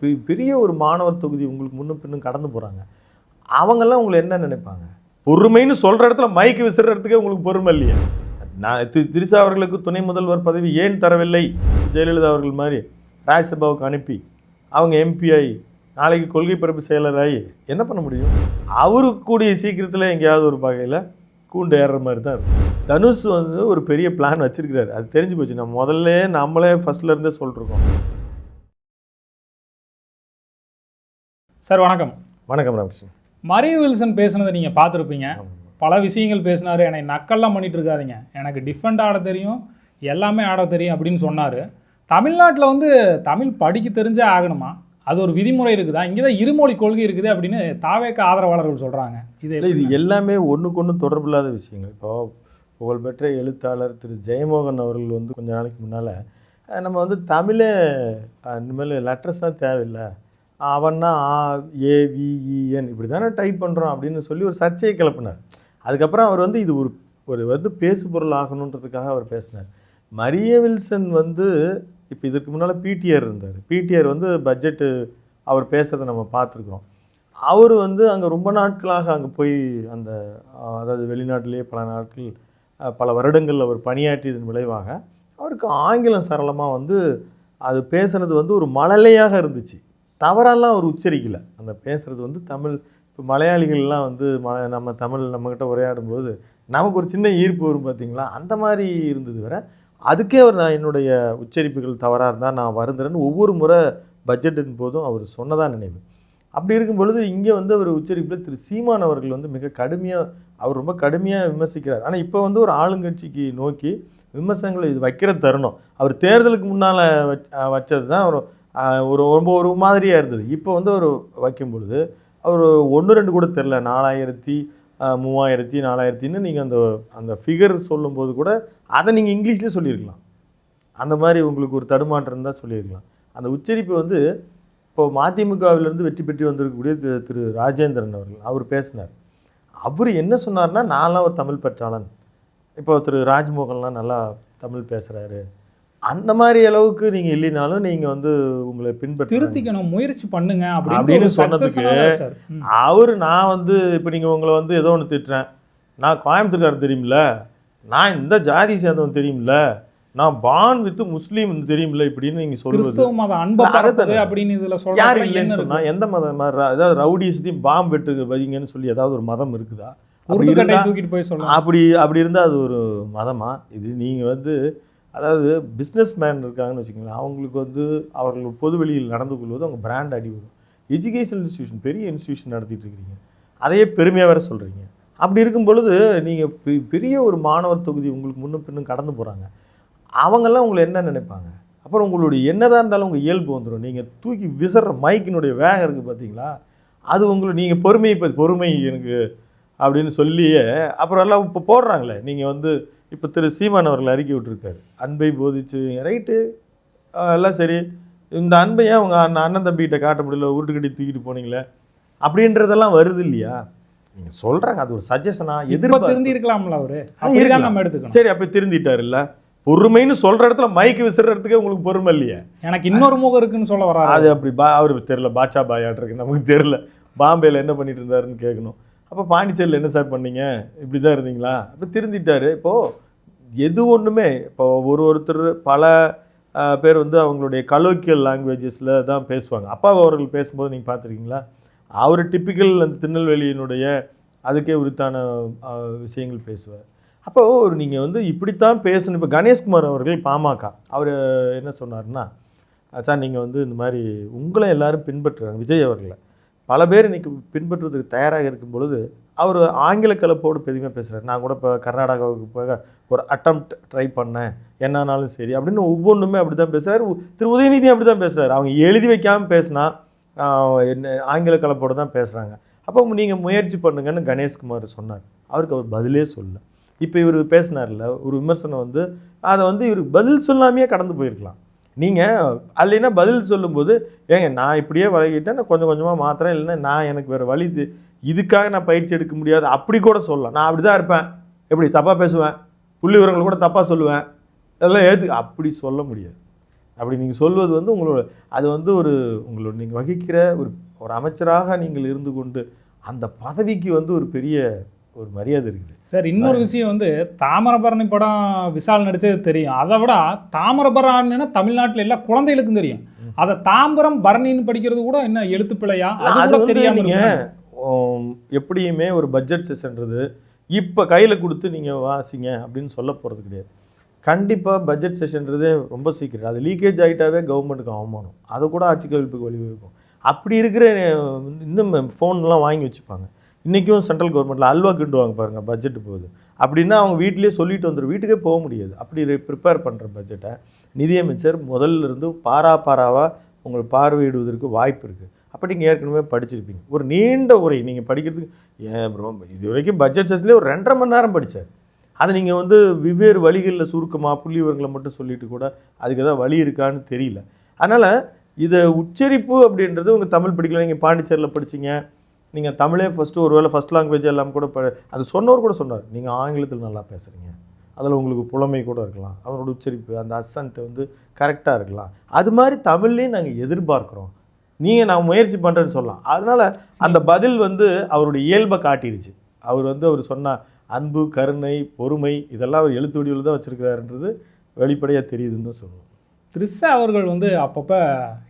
பெரிய ஒரு மாணவர் தொகுதி உங்களுக்கு முன்னும் பின்னும் கடந்து போகிறாங்க. அவங்கெல்லாம் உங்களை என்ன நினைப்பாங்க? பொறுமைன்னு சொல்கிற இடத்துல மைக்கு விசிறதுக்கே உங்களுக்கு பொறுமை இல்லையா? நான் திரிசா அவர்களுக்கு துணை முதல்வர் பதவி ஏன் தரவில்லை? ஜெயலலிதா அவர்கள் மாதிரி ராஜ்யசபாவுக்கு அனுப்பி அவங்க எம்பி ஆகி நாளைக்கு கொள்கை பரப்பு செயலராகி என்ன பண்ண முடியும்? அவருக்கு கூடிய சீக்கிரத்தில் எங்கேயாவது ஒரு வகையில் கூண்டு ஏறுற மாதிரி தான் இருக்கும். தனுஷ் வந்து ஒரு பெரிய பிளான் வச்சிருக்கிறாரு. அது தெரிஞ்சு போச்சு. நம்மளே ஃபர்ஸ்ட்லேருந்தே சொல்லிருக்கோம். சார் வணக்கம். வணக்கம் ராமகிருஷ்ணன். மரிய வில்சன் பேசுனதை நீங்கள் பார்த்துருப்பீங்க. பல விஷயங்கள் பேசினார். என்னை நக்கல்லாம் பண்ணிட்டு இருக்காதிங்க, எனக்கு டிஃபெண்ட் ஆட தெரியும், எல்லாமே ஆட தெரியும் அப்படின்னு சொன்னார். தமிழ்நாட்டில் வந்து தமிழ் படிக்க தெரிஞ்சே ஆகணுமா? அது ஒரு விதிமுறை இருக்குதா? இங்கே தான் இருமொழி கொள்கை இருக்குது அப்படின்னு தாவேக்க ஆதரவாளர்கள் சொல்கிறாங்க. இது எல்லாமே ஒன்றுக்கு ஒன்று தொடர்பு இல்லாத விஷயங்கள். இப்போ புகழ்பெற்ற எழுத்தாளர் திரு ஜெயமோகன் அவர்கள் வந்து கொஞ்ச நாளைக்கு முன்னால் நம்ம வந்து தமிழே இனிமேல் லெட்டர்ஸ்லாம் தேவையில்லை, அவன்னா AVEN இப்படி தானே டைப் பண்ணுறோம் அப்படின்னு சொல்லி ஒரு சர்ச்சையை கிளப்பினார். அதுக்கப்புறம் அவர் வந்து இது ஒரு வந்து பேசுபொருள் ஆகணுன்றதுக்காக அவர் பேசினார். மரிய வில்சன் வந்து இப்போ இதற்கு முன்னால் பிடிஆர் இருந்தார். பிடிஆர் வந்து பட்ஜெட்டு அவர் பேசுகிறத நம்ம பார்த்துருக்குறோம். அவர் வந்து அங்கே ரொம்ப நாட்களாக அங்கே போய் அதாவது வெளிநாட்டிலேயே பல நாட்கள் பல வருடங்கள் அவர் பணியாற்றியதன் விளைவாக அவருக்கு ஆங்கிலம் சரளமாக வந்து அது பேசுகிறது வந்து ஒரு மழலையாக இருந்துச்சு. தவறாலாம் அவர் உச்சரிக்கலை. அந்த பேசுகிறது வந்து தமிழ். இப்போ மலையாளிகள்லாம் வந்து நம்ம தமிழ் நம்மக்கிட்ட உரையாடும்போது நமக்கு ஒரு சின்ன ஈர்ப்பு வரும் பார்த்தீங்களா, அந்த மாதிரி இருந்தது. வேற அதுக்கே அவர் நான் என்னுடைய உச்சரிப்புகள் தவறாக இருந்தால் நான் வருந்துறேன்னு ஒவ்வொரு முறை பட்ஜெட்டின் போதும் அவர் சொன்னதான் நினைவு. அப்படி இருக்கும் பொழுது இங்கே வந்து அவர் உச்சரிப்பில் திரு சீமான் அவர்கள் வந்து மிக கடுமையாக அவர் ரொம்ப கடுமையாக விமர்சிக்கிறார். ஆனால் இப்போ வந்து ஒரு ஆளுங்கட்சிக்கு நோக்கி விமர்சனங்களை இது வைக்கிற தருணம். அவர் தேர்தலுக்கு முன்னால் வச்சது தான் ஒரு ரொம்ப ஒரு மாதிரியாக இருந்தது. இப்போ வந்து அவர் வைக்கும் பொழுது அவர் 1-2 கூட தெரில, 4000 3000 4000ன்னு நீங்கள் அந்த ஃபிகர் சொல்லும்போது கூட அதை நீங்கள் இங்கிலீஷ்லேயே சொல்லியிருக்கலாம். அந்த மாதிரி உங்களுக்கு ஒரு தடுமாற்றம் தான் சொல்லியிருக்கலாம். அந்த உச்சரிப்பு வந்து இப்போது மதிமுகவிலிருந்து வெற்றி பெற்று வந்திருக்கக்கூடிய திரு ராஜேந்திரன் அவர்கள் அவர் பேசினார். அவர் என்ன சொன்னார்னா, நான்லாம் ஒரு தமிழ் பற்றாளன், இப்போ திரு ராஜ்மோகன்லாம் நல்லா தமிழ் பேசுகிறாரு, அந்த மாதிரி அளவுக்கு நீங்கள் இல்லைனாலும் நீங்கள் வந்து உங்களை திருத்திக்கணும், முயற்சி பண்ணுங்க அப்படின்னு சொன்னதுக்கு அவர் நான் வந்து இப்போ நீங்கள் உங்களை வந்து ஏதோ ஒன்று திட்டுறேன், நான் கோயம்புத்தூர்காரர் தெரியுமில்ல, நான் இந்த ஜாதி சேர்ந்தவன் தெரியுமில்ல, நான் பான் வித் முஸ்லீம் தெரியுமில்ல இப்படின்னு நீங்கள் சொல்லுவது யார் இல்லைன்னு சொன்னால் எந்த மதம்? ஏதாவது ரவுடிஸத்தையும் பாம்பு வெட்டு வைங்கன்னு சொல்லி ஏதாவது ஒரு மதம் இருக்குதா? அப்படி இருந்தால் அது ஒரு மதமா? இது நீங்கள் வந்து அதாவது பிஸ்னஸ் மேன் இருக்காங்கன்னு வச்சுக்கோங்களேன், அவங்களுக்கு வந்து அவர்கள் பொது வெளியில் நடந்து கொள்வது அவங்க பிராண்ட் அடி வரும். எஜுகேஷனல் இன்ஸ்டியூஷன், பெரிய இன்ஸ்டியூஷன் நடத்திட்டு இருக்கிறீங்க, அதையே பெருமையாக வேறு சொல்கிறீங்க. அப்படி இருக்கும் பொழுது நீங்கள் பெரிய ஒரு மாணவர் தொகுதி உங்களுக்கு முன்னும் பின்னும் கடந்து போகிறாங்க. அவங்கெல்லாம் உங்களை என்ன நினைப்பாங்க? அப்புறம் உங்களுடைய என்னதான் இருந்தாலும் உங்கள் இயல்பு வந்துடும். நீங்கள் தூக்கி விசற மைக்கினுடைய வேகம் இருக்குது பார்த்தீங்களா, அது உங்களுக்கு நீங்கள் பொறுமை எனக்கு அப்படின்னு சொல்லியே அப்புறம் எல்லாம் இப்போ போடுறாங்களே. நீங்கள் வந்து இப்போ திரு சீமான் அவர்கள் அறிக்கை விட்டுருக்காரு, அன்பை போதிச்சு ரைட்டு எல்லாம் சரி, இந்த அன்பை ஏன் உங்கள் அண்ணன் தம்பிகிட்ட காட்ட முடியல, உருட்டுக்கட்டி தூக்கிட்டு போனீங்களே அப்படின்றதெல்லாம் வருது இல்லையா? நீங்கள் சொல்கிறாங்க, அது ஒரு சஜஷனாக திருந்தி இருக்கலாம்ல அவரு, நம்ம எடுத்துக்கணும். சரி, அப்போ திருந்திட்டார் இல்லை? பொறுமைன்னு சொல்கிற இடத்துல மைக்கு விசிறதுக்கே உங்களுக்கு பொறுமை இல்லையா? எனக்கு இன்னொரு முகம் இருக்குன்னு சொல்ல வராது. அது அப்படி அவருக்கு தெரில, பாட்ஷா பாயாட்டிருக்கு, நமக்கு தெரில பாம்பேயில் என்ன பண்ணிட்டு இருந்தாருன்னு கேட்கணும். அப்போ பாண்டிச்சேரியில் என்ன சார் பண்ணீங்க, இப்படி தான் இருந்தீங்களா? அப்போ திருந்திட்டார். இப்போது எது ஒன்றுமே இப்போ ஒருத்தர் பல பேர் வந்து அவங்களுடைய கலோக்கியல் லாங்குவேஜஸில் தான் பேசுவாங்க. அப்பா அவர்கள் பேசும்போது நீங்கள் பார்த்துருக்கீங்களா? அவர் டிப்பிக்கல் அந்த திருநெல்வேலியினுடைய அதுக்கே உரித்தான விஷயங்கள் பேசுவார். அப்போது நீங்கள் வந்து இப்படித்தான் பேசணும். இப்போ கணேஷ்குமார் அவர்கள் பாமக அவர் என்ன சொன்னார்னா, சார் நீங்கள் வந்து இந்த மாதிரி உங்களை எல்லோரும் பின்பற்றுறாங்க, விஜய் அவர்களை பல பேர் இன்றைக்கி பின்பற்றுவதற்கு தயாராக இருக்கும் பொழுது அவர் ஆங்கில கலப்போடு பெருமையாக பேசுகிறார். நான் கூட இப்போ கர்நாடகாவுக்கு போக ஒரு அட்டம்ப்ட் ட்ரை பண்ணேன், என்னானாலும் சரி அப்படின்னு ஒவ்வொன்றுமே அப்படி தான் பேசுகிறார். திரு உதயநிதி அப்படி தான் பேசுகிறார். அவங்க எழுதி வைக்காமல் பேசினா என்ன ஆங்கில கலப்போடு தான் பேசுகிறாங்க. அப்போ நீங்கள் முயற்சி பண்ணுங்கன்னு கணேஷ்குமார் சொன்னார். அவருக்கு அவர் பதிலே சொல்ல. இப்போ இவர் பேசினார்ல ஒரு விமர்சனம் வந்து அதை வந்து இவருக்கு பதில் சொல்லாமையே கடந்து போயிருக்கலாம். நீங்கள் அல்லைன்னா பதில் சொல்லும்போது, ஏங்க நான் இப்படியே வழங்கிட்டேன், நான் கொஞ்சம் கொஞ்சமாக மாத்திரம், இல்லைன்னா நான் எனக்கு வேறு வழி இதுக்காக நான் பயிற்சி எடுக்க முடியாது அப்படி கூட சொல்லலாம். நான் அப்படி தான் இருப்பேன், எப்படி தப்பாக பேசுவேன், புள்ளி விவரங்கள் கூட தப்பாக சொல்லுவேன், அதெல்லாம் அப்படி சொல்ல முடியாது. அப்படி நீங்கள் சொல்வது வந்து உங்களோட அது வந்து உங்களோட நீங்கள் வகிக்கிற ஒரு அமைச்சராக நீங்கள் இருந்து கொண்டு அந்த பதவிக்கு வந்து ஒரு பெரிய ஒரு மரியாதை இருக்குது. சார் இன்னொரு விஷயம் வந்து தாமிரபரணி படம் விஷால் நடிச்சது தெரியும். அதை விட தாமிரபரணின்னா தமிழ்நாட்டில் எல்லா குழந்தைகளுக்கும் தெரியும். அதை தாம்பரம் பரணின்னு படிக்கிறது கூட என்ன எழுத்துப்பிழையா அது கூட தெரியாம நீங்கள் எப்படியுமே ஒரு பட்ஜெட் செஷன்றது இப்போ கையில் கொடுத்து நீங்கள் வாசிங்க அப்படின்னு சொல்ல போகிறது கிடையாது. கண்டிப்பாக பட்ஜெட் செஷன்றது ரொம்ப சீக்கிரம் அது லீக்கேஜ் ஆகிட்டாவே கவர்மெண்ட்டுக்கு அவமானம், அதை கூட ஆட்சி கவிழ்ப்புக்கு வழிவகுக்கும். அப்படி இருக்கிற இன்னும் ஃபோன்லாம் வாங்கி வச்சுப்பாங்க. இன்றைக்கும் சென்ட்ரல் கவர்மெண்ட்டில் அல்வா கிண்டுவாங்க பாருங்கள் பட்ஜெட்டு போகுது அப்படின்னா அவங்க வீட்டிலே சொல்லிட்டு வந்துடும், வீட்டுக்கே போக முடியாது. அப்படி ப்ரிப்பேர் பண்ணுற பட்ஜெட்டை நிதியமைச்சர் முதல்ல இருந்து பாராவாக உங்களுக்கு பார்வையிடுவதற்கு வாய்ப்பு இருக்குது. அப்போ நீங்கள் ஏற்கனவே படிச்சிருப்பீங்க. ஒரு நீண்ட உரை நீங்கள் படிக்கிறதுக்கு இது வரைக்கும் பட்ஜெட் செஷன்லேயே ஒரு 2.5 மணி நேரம் படித்தார். அதை நீங்கள் வந்து வெவ்வேறு வழிகளில் சுருக்கமாக புள்ளி விவரங்களை மட்டும் சொல்லிட்டு கூட அதுக்கு ஏதாவது வழி இருக்கான்னு தெரியல. அதனால் இதை உச்சரிப்பு அப்படின்றது உங்கள் தமிழ் படிக்கல, நீங்கள் பாண்டிச்சேரியில் படிச்சிங்க, நீங்கள் தமிழே ஃபஸ்ட்டு ஒரு வேளை ஃபஸ்ட் லாங்குவேஜ் எல்லாம் கூட அது சொன்னவர் கூட சொன்னார், நீங்கள் ஆங்கிலத்தில் நல்லா பேசுகிறீங்க, அதில் உங்களுக்கு புலமை கூட இருக்கலாம், அவரோட உச்சரிப்பு அந்த அசன்ட்டு வந்து கரெக்டாக இருக்கலாம். அது மாதிரி தமிழ்லேயும் நாங்கள் எதிர்பார்க்குறோம், நீங்கள் நான் முயற்சி பண்ணுறேன்னு சொல்லலாம். அதனால் அந்த பதில் வந்து அவருடைய இயல்பை காட்டிடுச்சு. அவர் சொன்ன அன்பு, கருணை, பொறுமை இதெல்லாம் அவர் எழுத்து வடிவில் தான் வச்சுருக்கிறாருன்றது வெளிப்படையாக தெரியுதுன்னு தான் சொல்லுவோம். த்ரிஷா அவர்கள் வந்து அப்பப்போ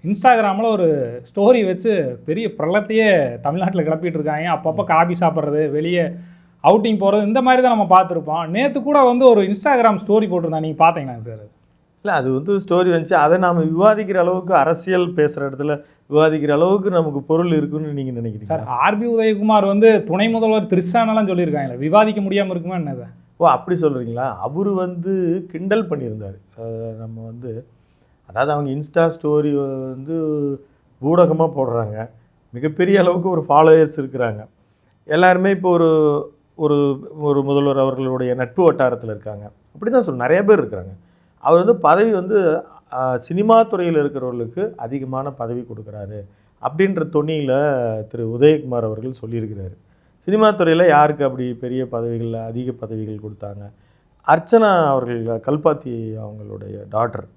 இன்ஸ்டாகிராமில் ஒரு ஸ்டோரி வச்சு பெரிய பிரளத்தையே தமிழ்நாட்டில் கிளப்பிட்டு இருக்காங்க. அப்பப்போ காபி சாப்பிட்றது, வெளியே அவுட்டிங் போகிறது, இந்த மாதிரி தான் நம்ம பார்த்துருப்போம். நேற்று கூட வந்து ஒரு இன்ஸ்டாகிராம் ஸ்டோரி போட்டிருந்தா, நீங்கள் பார்த்தீங்களா சார்? இல்லை, அது வந்து ஸ்டோரி வந்துச்சு. அதை நாம் விவாதிக்கிற அளவுக்கு, அரசியல் பேசுகிற இடத்துல விவாதிக்கிற அளவுக்கு நமக்கு பொருள் இருக்குன்னு நீங்கள் நினைக்கிறீங்க சார்? ஆர்பி உதயகுமார் வந்து துணை முதல்வர் த்ரிஷானெல்லாம் சொல்லியிருக்காங்களே, விவாதிக்க முடியாமல் இருக்குமா என்னது? ஓ, அப்படி சொல்கிறீங்களா? அவர் வந்து கிண்டல் பண்ணியிருந்தார். நம்ம வந்து அதாவது அவங்க இன்ஸ்டா ஸ்டோரி வந்து ஊடகமாக போடுறாங்க, மிகப்பெரிய அளவுக்கு ஒரு ஃபாலோயர்ஸ் இருக்கிறாங்க, எல்லாருமே இப்போ ஒரு முதல்வர் அவர்களுடைய நட்பு வட்டாரத்தில் இருக்காங்க, அப்படி தான் சொல்ல நிறைய பேர் இருக்கிறாங்க. அவர் வந்து பதவி வந்து சினிமா துறையில் இருக்கிறவர்களுக்கு அதிகமான பதவி கொடுக்குறாரு அப்படின்ற தொனியில் திரு உதயகுமார் அவர்கள் சொல்லியிருக்கிறாரு. சினிமா துறையில் யாருக்கு அப்படி பெரிய பதவிகள், அதிக பதவிகள் கொடுத்தாங்க? அர்ச்சனா அவர்கள், கல்பாத்தி அவங்களுடைய டாட்டர்,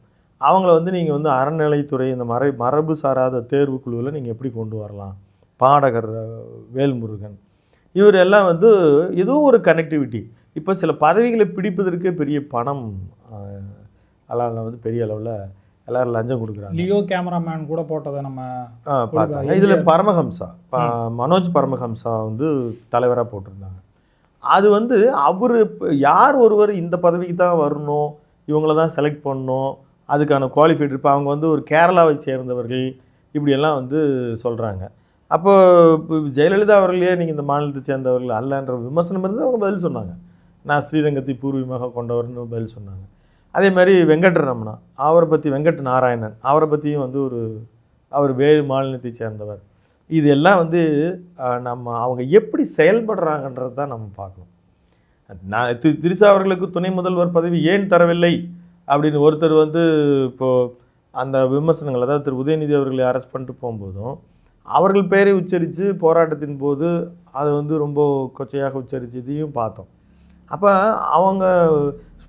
அவங்கள வந்து நீங்கள் வந்து அறநிலைத்துறை இந்த மரபு சாராத தேர்வுக்குழுவில் நீங்கள் எப்படி கொண்டு வரலாம்? பாடகர் வேல்முருகன், இவர் எல்லாம் வந்து ஏதோ ஒரு கனெக்டிவிட்டி. இப்போ சில பதவிகளை பிடிப்பதற்கே பெரிய பணம் எல்லாம் வந்து பெரிய அளவில் எல்லோரும் லஞ்சம் கொடுக்குறாங்க. லியோ கேமராமேன் கூட போட்டதை நம்ம பார்த்தாங்க. இதில் பரமஹம்சா, மனோஜ் பரமஹம்சா வந்து தலைவராக போட்டிருந்தாங்க. அது வந்து அவர் யார் ஒருவர் இந்த பதவிக்கு தான் வரணும், இவங்கள தான் செலக்ட் பண்ணணும், அதுக்கான குவாலிஃபைட் இப்போ அவங்க வந்து ஒரு கேரளாவை சேர்ந்தவர்கள் இப்படியெல்லாம் வந்து சொல்கிறாங்க. அப்போ ஜெயலலிதா அவர்களே நீங்கள் இந்த மாநிலத்தை சேர்ந்தவர்கள் அல்லன்ற விமர்சனம் இருந்து அவங்க பதில் சொன்னாங்க. நான் ஸ்ரீரங்கத்தை பூர்வீகமாக கொண்டவர்னு பதில் சொன்னாங்க. அதே மாதிரி வெங்கட்ரமணா, அவரை பற்றி வெங்கட் நாராயணன், அவரை பற்றியும் வந்து அவர் வேறு மாநிலத்தை சேர்ந்தவர். இது எல்லாம் வந்து அவங்க எப்படி செயல்படுறாங்கன்றது தான் நம்ம பார்க்கணும். நான் திரிஷா அவர்களுக்கு துணை முதல்வர் பதவி ஏன் தரவில்லை அப்படின்னு ஒருத்தர் வந்து இப்போது அந்த விமர்சனங்கள், அதாவது திரு உதயநிதி அவர்களை அரெஸ்ட் பண்ணிட்டு போகும்போதும் அவர்கள் பெயரை உச்சரித்து போராட்டத்தின் போது அதை வந்து ரொம்ப கொச்சையாக உச்சரித்ததையும் பார்த்தோம். அப்போ அவங்க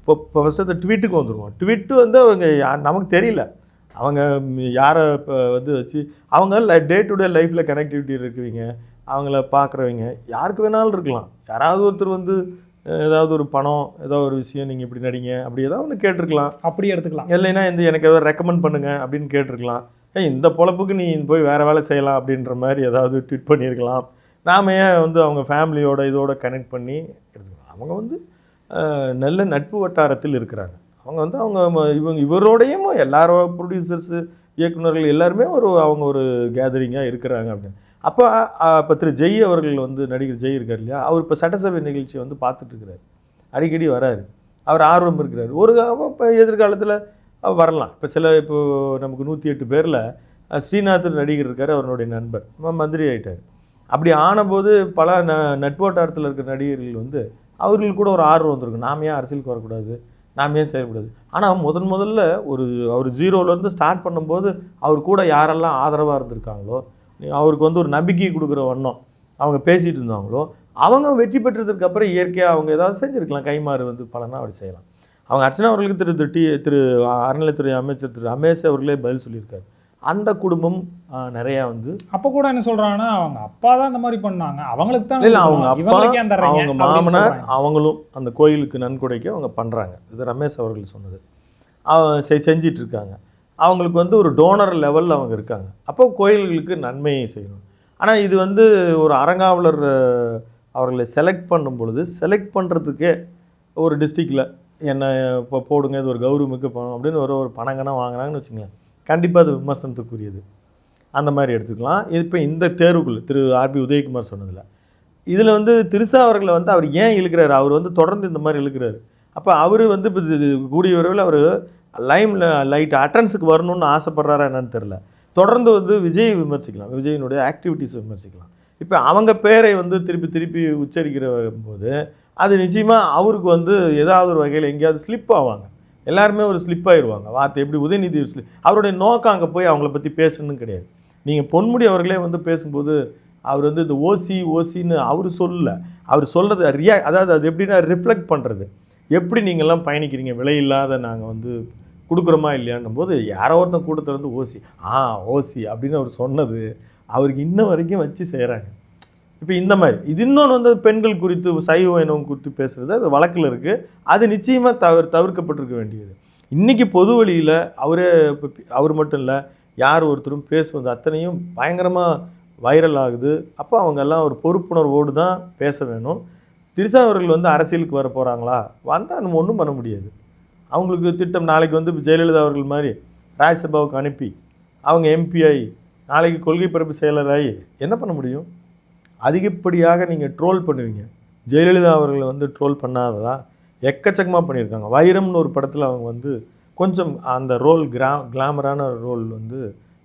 இப்போ ஃபஸ்ட்டு அந்த ட்வீட்டுக்கு வந்துடுவோம். ட்விட்டு வந்து அவங்க நமக்கு தெரியல, அவங்க யாரை இப்போ வந்து வச்சு அவங்க டே டு டே லைஃப்பில் கனெக்டிவிட்டி இருக்குவீங்க, அவங்கள பார்க்குறவங்க யாருக்கு வேணாலும் இருக்கலாம். யாராவது ஒருத்தர் வந்து ஏதாவது ஒரு பணம், ஏதாவது ஒரு விஷயம் நீங்கள் இப்படி நடிங்க அப்படி ஏதாவது ஒன்று கேட்டிருக்கலாம், அப்படி எடுத்துக்கலாம். இல்லைன்னா எனக்கு ஏதாவது ரெக்கமெண்ட் பண்ணுங்கள் அப்படின்னு கேட்டிருக்கலாம். இந்த பொழப்புக்கு நீ போய் வேறு வேலை செய்யலாம் அப்படின்ற மாதிரி ஏதாவது ட்வீட் பண்ணியிருக்கலாம். நாம் ஏன் வந்து அவங்க ஃபேமிலியோட இதோட கனெக்ட் பண்ணி எடுத்துக்கலாம். அவங்க வந்து நல்ல நட்பு வட்டாரத்தில் இருக்கிறாங்க. அவங்க வந்து இவரோடையும் எல்லாரும் ப்ரொடியூசர்ஸு, இயக்குநர்கள் எல்லாருமே அவங்க ஒரு கேதரிங்காக இருக்கிறாங்க அப்படின்னு. அப்போ திரு ஜெய் அவர்கள் வந்து, நடிகர் ஜெய் இருக்கார் இல்லையா, அவர் இப்போ சட்டசபை நிகழ்ச்சியை வந்து பார்த்துட்ருக்கிறார், அடிக்கடி வராரு, அவர் ஆர்வம் இருக்கிறார். இப்போ எதிர்காலத்தில் வரலாம். இப்போ நமக்கு 108 பேரில் ஸ்ரீநாத் நடிகர் இருக்கார், அவருடைய நண்பர் மந்திரி ஆகிட்டார். அப்படி ஆனபோது பல நட்பு வட்டாரத்தில் இருக்கிற நடிகர்கள் வந்து அவர்களுக்கு கூட ஒரு ஆர்வம் வந்திருக்கு, நாம் ஏன் அரசியலுக்கு வரக்கூடாது, நாம் ஏன் செய்யக்கூடாது. ஆனால் முதல்ல அவர் ஜீரோலேருந்து ஸ்டார்ட் பண்ணும்போது அவர் கூட யாரெல்லாம் ஆதரவாக இருந்திருக்காங்களோ, அவருக்கு வந்து ஒரு நம்பிக்கை கொடுக்குற வண்ணம் அவங்க பேசிகிட்டு இருந்தாங்களோ, அவங்க வெற்றி பெற்றதுக்கு அப்புறம் இயற்கையாக அவங்க ஏதாவது செஞ்சுருக்கலாம், கைமாறு வந்து பலனா அவர் செய்யலாம். அவங்க அர்ச்சனா அவர்களுக்கு திரு அறநிலைத்துறை அமைச்சர் திரு ரமேஷ் அவர்களே பதில் சொல்லியிருக்காரு. அந்த குடும்பம் நிறையா வந்து அப்போ கூட என்ன சொல்கிறாங்கன்னா அவங்க அப்பா தான் இந்த மாதிரி பண்ணாங்க, அவங்களுக்கு தான் இல்லை அவங்க அப்பா அவங்க மாமனார் சொல்றாங்க. அவங்களும் அந்த கோயிலுக்கு நன்கொடைக்கு அவங்க பண்ணுறாங்க. இது ரமேஷ் அவர்கள் சொன்னது. செஞ்சிட்ருக்காங்க. அவங்களுக்கு வந்து ஒரு டோனர் லெவலில் அவங்க இருக்காங்க. அப்போ கோயில்களுக்கு நன்மையை செய்யணும். ஆனால் இது வந்து ஒரு அறங்காவலர் அவர்களை செலக்ட் பண்ணும் பொழுது செலக்ட் பண்ணுறதுக்கே ஒரு டிஸ்ட்ரிக்டில் என்ன இப்போ போடுங்க, இது ஒரு கௌரவமிக்க பணம் அப்படின்னு ஒரு பணங்கனா வாங்கினாங்கன்னு வச்சுங்களேன், கண்டிப்பாக அது விமர்சனத்துக்குரியது. அந்த மாதிரி எடுத்துக்கலாம். இப்போ இந்த தேர்வுக்குள்ள திரு ஆர்பி உதயகுமார் சொன்னதில் இதில் வந்து திருசா அவர்களை வந்து அவர் ஏன் இழுக்கிறாரு, அவர் வந்து தொடர்ந்து இந்த மாதிரி இழுக்கிறாரு. அப்போ அவர் வந்து இப்போ கூடிய விரைவில் அவர் லைட் அட்டன்ஸுக்கு வரணும்னு ஆசைப்படுறாரா என்னன்னு தெரில. தொடர்ந்து வந்து விஜய் விமர்சிக்கலாம், விஜயினுடைய ஆக்டிவிட்டீஸை விமர்சிக்கலாம். இப்போ அவங்க பேரை வந்து திருப்பி உச்சரிக்கிற போது அது நிச்சயமாக அவருக்கு வந்து ஏதாவது ஒரு வகையில் எங்கேயாவது ஸ்லிப் ஆவாங்க. எல்லாருமே ஒரு ஸ்லிப் ஆயிடுவாங்க. வார்த்தை எப்படி உதயநிதி அவருடைய நோக்கம் அங்கே போய் அவங்கள பற்றி பேசணும்னு கிடையாது. நீங்கள் பொன்முடி அவர்களே வந்து பேசும்போது அவர் வந்து இந்த ஓசின்னு அவர் சொல்லலை. அவர் சொல்கிறது அதாவது அது எப்படின்னா ரிஃப்ளெக்ட் பண்ணுறது, எப்படி நீங்கள்லாம் பயணிக்கிறீங்க, விலையில்லாத நாங்கள் வந்து கொடுக்குறோமா இல்லையான்னும் போது யாரோ ஒருத்தன் கூட்டத்தில் வந்து ஓசி அப்படின்னு அவர் சொன்னது அவருக்கு இன்ன வரைக்கும் வச்சு செய்கிறாங்க. இப்போ இந்த மாதிரி இது இன்னொன்று வந்து பெண்கள் குறித்து சைவ இனம் குறித்து பேசுகிறது அது வழக்கில் இருக்குது. அது நிச்சயமாக தவிர்க்கப்பட்டிருக்க வேண்டியது. இன்றைக்கி பொது வழியில் அவர் மட்டும் இல்லை, யார் ஒருத்தரும் பேசுவது அத்தனையும் பயங்கரமாக வைரல் ஆகுது. அப்போ அவங்கெல்லாம் ஒரு பொறுப்புணர்வோடு தான் பேச வேணும். திருசா அவர்கள் வந்து அரசியலுக்கு வர போகிறாங்களா, வந்தால் நம்ம ஒன்றும் பண்ண முடியாது. அவங்களுக்கு திட்டம் நாளைக்கு வந்து ஜெயலலிதா அவர்கள் மாதிரி ராஜ்யசபாவுக்கு அனுப்பி அவங்க எம்பிஐ நாளைக்கு கொள்கை பரப்பு செயலராகி என்ன பண்ண முடியும்? அதிகப்படியாக நீங்கள் ட்ரோல் பண்ணுவீங்க. ஜெயலலிதா அவர்களை வந்து ட்ரோல் பண்ணாததா எக்கச்சக்கமாக பண்ணியிருக்காங்க. வைரம்னு ஒரு படத்தில் அவங்க வந்து கொஞ்சம் அந்த ரோல் கிளாமரான ரோல் வந்து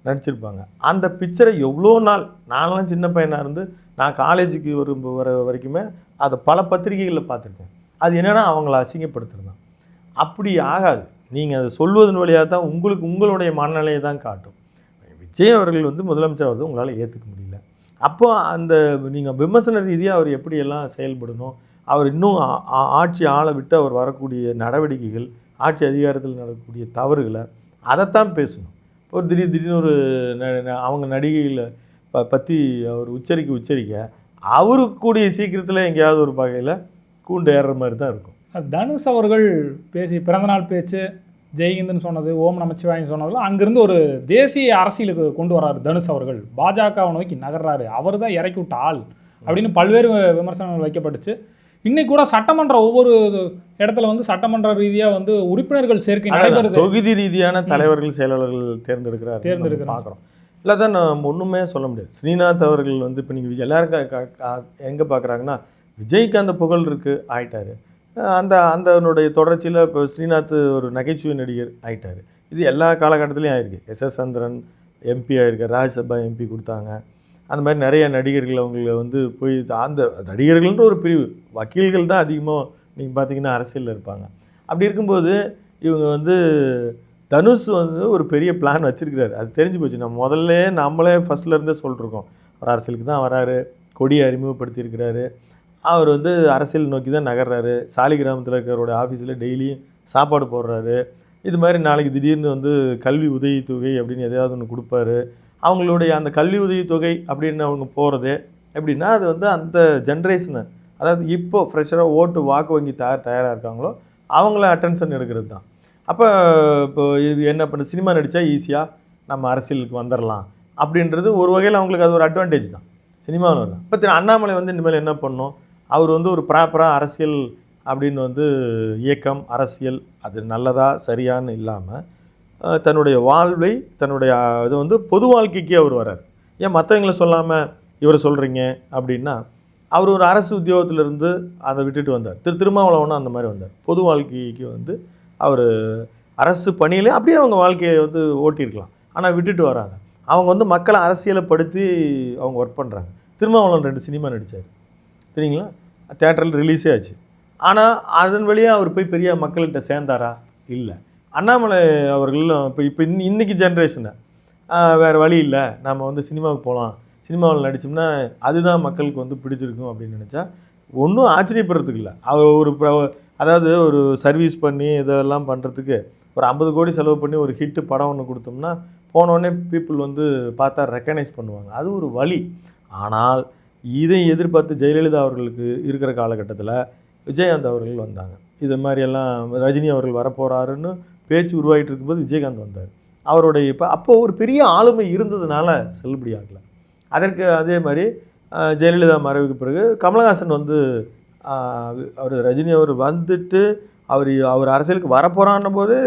நடிச்சிருப்பாங்க. அந்த பிக்சரை எவ்வளோ நாள் நான்லாம் சின்ன பையனாக இருந்து நான் காலேஜுக்கு வர வரைக்குமே அதை பல பத்திரிகைகளில் பார்த்துருக்கேன். அது என்னென்னா அவங்கள அசிங்கப்படுத்துறது தான். அப்படி ஆகாது. நீங்கள் அதை சொல்வதன் வழியாக தான் உங்களுடைய மனநிலையை தான் காட்டும். விஜய் அவர்கள் வந்து முதலமைச்சர் வந்து உங்களால் ஏற்றுக்க முடியல. அப்போ அந்த நீங்கள் விமர்சன ரீதியாக அவர் எப்படியெல்லாம் செயல்படணும், அவர் இன்னும் ஆட்சி ஆள விட்டு அவர் வரக்கூடிய நடவடிக்கைகள், ஆட்சி அதிகாரத்தில் நடக்கக்கூடிய தவறுகளை அதைத்தான் பேசணும். இப்போ திடீர்னு ஒரு அவங்க நடிகைகளை பற்றி அவர் உச்சரிக்க அவருக்கு கூடிய சீக்கிரத்தில் எங்கேயாவது ஒரு வகையில் கூண்டு ஏறுற மாதிரி தான் இருக்கும். தனுஷ் அவர்கள் பேசி பிறந்தநாள் பேச்சு ஜெய்ஹிந்துன்னு சொன்னது, ஓம் நமச்சிவாயின்னு சொன்னதில் அங்கேருந்து ஒரு தேசிய அரசியலுக்கு கொண்டு வர்றாரு தனுஷ் அவர்கள். பாஜகவை நோக்கி நகர்றாரு, அவர் தான் இறக்கி விட்ட ஆள் அப்படின்னு பல்வேறு விமர்சனங்கள் வைக்கப்பட்டுச்சு. இன்னைக்கு கூட சட்டமன்ற ஒவ்வொரு இடத்துல வந்து சட்டமன்ற ரீதியாக வந்து உறுப்பினர்கள் சேர்க்கை நடைபெறுது. தொகுதி ரீதியான தலைவர்கள் செயலாளர்கள் தேர்ந்தெடுக்கிறார் பார்க்குறோம். இல்லை தான் நம்ம ஒன்றுமே சொல்ல முடியாது. ஸ்ரீநாத் அவர்கள் வந்து இப்போ நீங்கள் எல்லாரும் எங்கே பார்க்குறாங்கன்னா விஜய்க்கு அந்த புகழ் இருக்குது ஆயிட்டார். அந்தனுடைய தொடர்ச்சியில் இப்போ ஸ்ரீநாத் ஒரு நகைச்சுவை நடிகர் ஆகிட்டார். இது எல்லா காலகட்டத்திலையும் ஆயிருக்கு. எஸ்எஸ் சந்திரன் எம்பி ஆகிருக்கார், ராஜ்யசபா எம்பி கொடுத்தாங்க. அந்த மாதிரி நிறைய நடிகர்கள் அவங்கள வந்து போய் அந்த நடிகர்கள்ன்ற ஒரு பிரிவு, வக்கீல்கள் தான் அதிகமாக நீங்கள் பார்த்தீங்கன்னா அரசியலில் இருப்பாங்க. அப்படி இருக்கும்போது இவங்க வந்து தனுஷ் வந்து ஒரு பெரிய பிளான் வச்சுருக்கிறாரு. அது தெரிஞ்சு போச்சு. நம்மளே ஃபஸ்ட்லேருந்தே சொல்லிருக்கோம், அவர் அரசியலுக்கு தான் வராரு, கொடியை அறிமுகப்படுத்தியிருக்கிறாரு, அவர் வந்து அரசியல் நோக்கி தான் நகர்றாரு, சாலிகிராமத்தில் இருக்கிறவரோட ஆஃபீஸில் டெய்லியும் சாப்பாடு போடுறாரு. இது மாதிரி நாளைக்கு திடீர்னு வந்து கல்வி உதவித்தொகை அப்படின்னு எதையாவது ஒன்று கொடுப்பாரு. அவங்களுடைய அந்த கல்வி உதவித்தொகை அப்படின்னு அவங்க போகிறது எப்படின்னா அது வந்து அந்த ஜென்ரேஷனை, அதாவது இப்போ ஃப்ரெஷராக வாக்கு வங்கி தயாராக இருக்காங்களோ அவங்கள அட்டென்ஷன் எடுக்கிறது தான். அப்போ இப்போ இது என்ன பண்ண சினிமா நடித்தா ஈஸியாக நம்ம அரசியலுக்கு வந்துடலாம் அப்படின்றது ஒரு வகையில் அவங்களுக்கு அது ஒரு அட்வான்டேஜ் தான் சினிமாவில் வரலாம். இப்போ அண்ணாமலை வந்து இனிமேல் என்ன பண்ணணும், அவர் வந்து ஒரு ப்ராப்பராக அரசியல் அப்படின்னு வந்து இயக்கம் அரசியல் அது நல்லதா சரியான்னு இல்லாமல் தன்னுடைய வாழ்வை தன்னுடைய இது வந்து பொது வாழ்க்கைக்கு அவர் வரார். ஏன் மற்றவங்கள சொல்லாமல் இவரை சொல்கிறீங்க அப்படின்னா, அவர் ஒரு அரசு உத்தியோகத்திலிருந்து அதை விட்டுட்டு வந்தார். திருமாவளவனும் அந்த மாதிரி வந்தார். பொது வாழ்க்கைக்கு வந்து அவர் அரசு பணியிலே அப்படியே அவங்க வாழ்க்கையை வந்து ஓட்டியிருக்கலாம், ஆனால் விட்டுட்டு வராங்க. அவங்க வந்து மக்களை அரசியலைப்படுத்தி அவங்க ஒர்க் பண்ணுறாங்க. திருமாவளவன் 2 சினிமா நடித்தார் சரிங்களா, தேட்டரில் ரிலீஸே ஆச்சு. ஆனால் அதன் வழியாக அவர் போய் பெரிய மக்கள்கிட்ட சேர்ந்தாரா? இல்லை. அண்ணாமலை அவர்களும் இப்போ இன்றைக்கி ஜென்ரேஷனை வேறு வழி இல்லை, நம்ம வந்து சினிமாவுக்கு போகலாம், சினிமாவில் நடித்தோம்னா அதுதான் மக்களுக்கு வந்து பிடிச்சிருக்கும் அப்படின்னு நினச்சா ஒன்றும் ஆச்சரியப்படுறதுக்கு இல்லை. அவர் அதாவது ஒரு சர்வீஸ் பண்ணி இதெல்லாம் பண்ணுறதுக்கு ஒரு 50 கோடி செலவு பண்ணி ஒரு ஹிட்டு படம் ஒன்று கொடுத்தோம்னா போனோடனே பீப்புள் வந்து பார்த்தா ரெக்கக்னைஸ் பண்ணுவாங்க. அது ஒரு வழி. ஆனால் இதை எதிர்பார்த்து ஜெயலலிதா அவர்களுக்கு இருக்கிற காலகட்டத்தில் விஜயகாந்த் அவர்கள் வந்தாங்க. இது மாதிரியெல்லாம் ரஜினி அவர்கள் வரப்போகிறாருன்னு பேச்சு உருவாகிட்டு இருக்கும்போது விஜயகாந்த் வந்தார். அவருடைய அப்போது ஒரு பெரிய ஆளுமை இருந்ததுனால செல்லுபடி ஆகலை. அதற்கு அதே மாதிரி ஜெயலலிதா மறைவுக்கு பிறகு கமலஹாசன் வந்து அவர் ரஜினி அவர் வந்துட்டு அவர் அரசியலுக்கு வரப்போகிறான்ன போது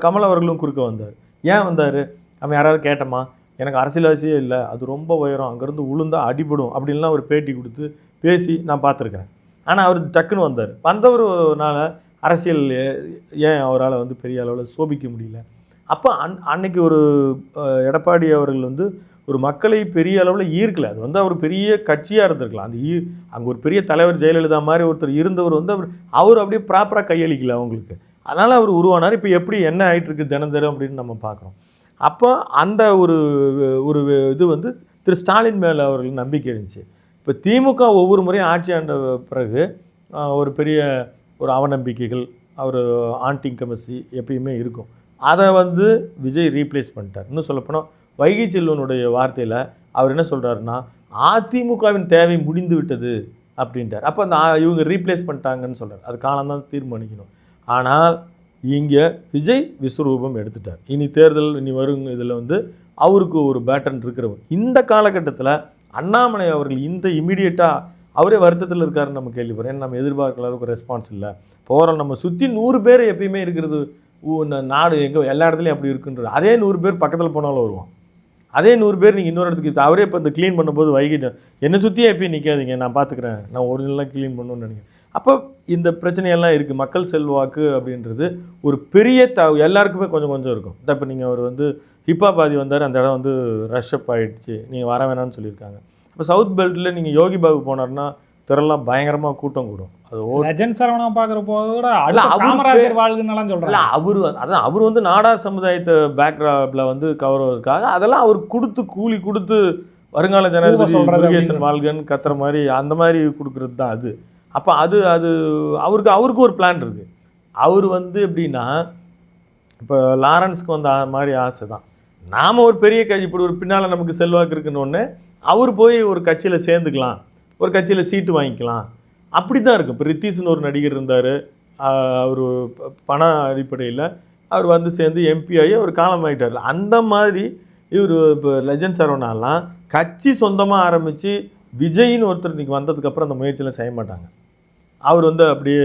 கமல் அவர்களும் குறுக்க வந்தார். ஏன் வந்தார்? அவன் யாராவது கேட்டோமா? எனக்கு அரசியல்வாசியே இல்லை, அது ரொம்ப உயரம், அங்கேருந்து உளுந்தா அடிபடும் அப்படின்லாம் ஒரு பேட்டி கொடுத்து பேசி நான் பார்த்துருக்கிறேன். ஆனால் அவர் டக்குன்னு வந்தார். வந்தவர்னால அரசியல் ஏன் அவரால் வந்து பெரிய அளவில் சோபிக்க முடியல? அப்போ அன்னைக்கு ஒரு எடப்பாடி அவர்கள் வந்து ஒரு மக்களை பெரிய அளவில் ஈர்க்கலை. அது வந்து அவர் பெரிய கட்சியாக இருந்திருக்கலாம். அங்கே ஒரு பெரிய தலைவர் ஜெயலலிதா மாதிரி ஒருத்தர் இருந்தவர் வந்து அவர் அப்படியே ப்ராப்பராக கையளிக்கல அவங்களுக்கு. அதனால் அவர் உருவானார். இப்போ எப்படி என்ன ஆகிட்டுருக்கு தினம் அப்படின்னு நம்ம பார்க்குறோம். அப்போ அந்த ஒரு இது வந்து திரு ஸ்டாலின் மேலே அவர்களுக்கு நம்பிக்கை இருந்துச்சு. இப்போ திமுக ஒவ்வொரு முறையும் ஆட்சி ஆண்ட பிறகு ஒரு பெரிய ஒரு அவநம்பிக்கைகள், ஒரு ஆன்டி இன்கமசி எப்பயுமே இருக்கும். அதை வந்து விஜய் ரீப்ளேஸ் பண்ணிட்டார். இன்னும் சொல்லப்போனால் வைகை செல்வனுடைய வார்த்தையில் அவர் என்ன சொல்கிறாருன்னா, அதிமுகவின் தேவை முடிந்து விட்டது அப்படின்ட்டார். அப்போ அந்த இவங்க ரீப்ளேஸ் பண்ணிட்டாங்கன்னு சொல்கிறார். அது காலம்தான் தீர்மானிக்கணும். ஆனால் இங்கே விஜய் விஸ்வரூபம் எடுத்துட்டார். இனி தேர்தல் இனி வரும் இதில் வந்து அவருக்கு ஒரு பேட்டர்ன் இருக்கிறவர். இந்த காலகட்டத்தில் அண்ணாமலை அவர்கள் இந்த இமீடியட்டாக அவரே வருத்தத்தில் இருக்காருன்னு நம்ம கேள்விப்படுறோம். ஏன்னா நம்ம எதிர்பார்க்குற அளவுக்கு ரெஸ்பான்ஸ் இல்லை. போகிறோம் நம்ம சுற்றி 100 பேர் எப்பயுமே இருக்கிறது நாடு எங்கே எல்லா இடத்துலையும் அப்படி இருக்குன்றது. அதே 100 பேர் பக்கத்தில் போனாலும் வருவான். அதே 100 பேர் நீங்கள் இன்னொரு இடத்துக்கு அவரே இப்போ இந்த க்ளீன் பண்ணும்போது வைகிட்ட என்னை சுற்றியே எப்பயும் நிற்காதீங்க, நான் பார்த்துக்கிறேன், நான் ஒரிஜினலாக க்ளீன் பண்ணணும்னு நினைக்கிறேன். அப்போ இந்த பிரச்சனையெல்லாம் இருக்குது. மக்கள் செல்வாக்கு அப்படின்றது ஒரு பெரிய எல்லாருக்குமே கொஞ்சம் கொஞ்சம் இருக்கும். இப்போ நீங்கள் அவர் வந்து ஹிப்பாபாதி வந்தார், அந்த இடம் வந்து ரஷ்அப் ஆகிடுச்சு, நீங்கள் வர வேணான்னு சொல்லியிருக்காங்க. இப்போ சவுத் பெல்ட்டில் நீங்கள் யோகி பாபு போனார்னா திரலாம் பயங்கரமாக கூட்டம் கூடும். அது லெஜண்ட் சரவணா பார்க்குறப்போ கூட காமராஜர் வாழ்குன்னெல்லாம் சொல்கிறாங்க. அவர் வந்து நாடார் சமுதாயத்தை பேக்ராப்பில் வந்து கவர்வதற்காக அதெல்லாம் அவர் கூலி கொடுத்து வருங்கால ஜனாதிபதி முருகேசன் வாழ்கன் கத்துற மாதிரி அந்த மாதிரி கொடுக்குறது தான் அது. அப்போ அது அவருக்கு ஒரு பிளான் இருக்குது. அவர் வந்து எப்படின்னா இப்போ லாரன்ஸ்க்கு வந்த மாதிரி ஆசை தான். நாம் ஒரு பெரிய கட்சி இப்படி ஒரு பின்னால் நமக்கு செல்வாக்கு இருக்குன்னு அவர் போய் ஒரு கட்சியில் சேர்ந்துக்கலாம், ஒரு கட்சியில் சீட்டு வாங்கிக்கலாம், அப்படி தான் இருக்கும். இப்போ ரித்தீஷ்னு ஒரு நடிகர் இருந்தார். அவர் பண அடிப்படையில் அவர் வந்து சேர்ந்து எம்பி ஆகி அவர் காலமாகிட்டார். அந்த மாதிரி இவர் இப்போ லெஜண்ட் சரவணாலாம் கட்சி சொந்தமாக ஆரம்பித்து விஜய்னு ஒருத்தர் இன்றைக்கி வந்ததுக்கப்புறம் அந்த முயற்சியெல்லாம் செய்ய மாட்டாங்க. அவர் வந்து அப்படியே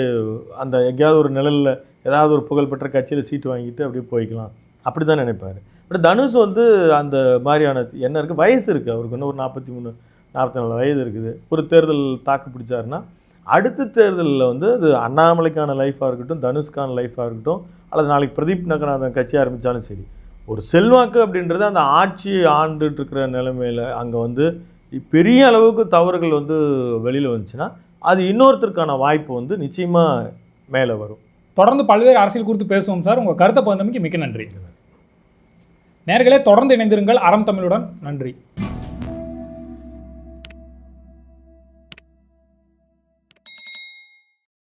அந்த எங்கேயாவது ஒரு நிழலில் ஏதாவது ஒரு புகழ்பெற்ற கட்சியில் சீட்டு வாங்கிட்டு அப்படியே போய்க்கலாம், அப்படி தான் நினைப்பார். பட் தனுஷ் வந்து அந்த மாதிரியான என்ன இருக்குது, வயசு இருக்குது அவருக்கு, இன்னும் ஒரு 43-44 வயது இருக்குது. ஒரு தேர்தல் தாக்கு பிடிச்சாருன்னா அடுத்த தேர்தலில் வந்து அது அண்ணாமலைக்கான லைஃபாக இருக்கட்டும், தனுஷ்கான லைஃபாக இருக்கட்டும், அல்லது நாளைக்கு பிரதீப் நகராஜன் கட்சி ஆரம்பித்தாலும் சரி, ஒரு செல்வாக்கு அப்படின்றது அந்த ஆட்சி ஆண்டுட்டு இருக்கிற நிலைமையில் அங்கே வந்து பெரிய அளவுக்கு தவறுகள் வந்து வெளியில் வந்துச்சுன்னா அது இன்னொருத்தருக்கான வாய்ப்பு வந்து நிச்சயமாக மேலே வரும். தொடர்ந்து பல்வேறு அரசியல் குறித்து பேசுவோம் சார். உங்கள் கருத்தை பகிர்ந்தமைக்கு மிக்க நன்றி. நேயர்களே, தொடர்ந்து இணைந்திருங்கள் அறம் தமிழுடன். நன்றி.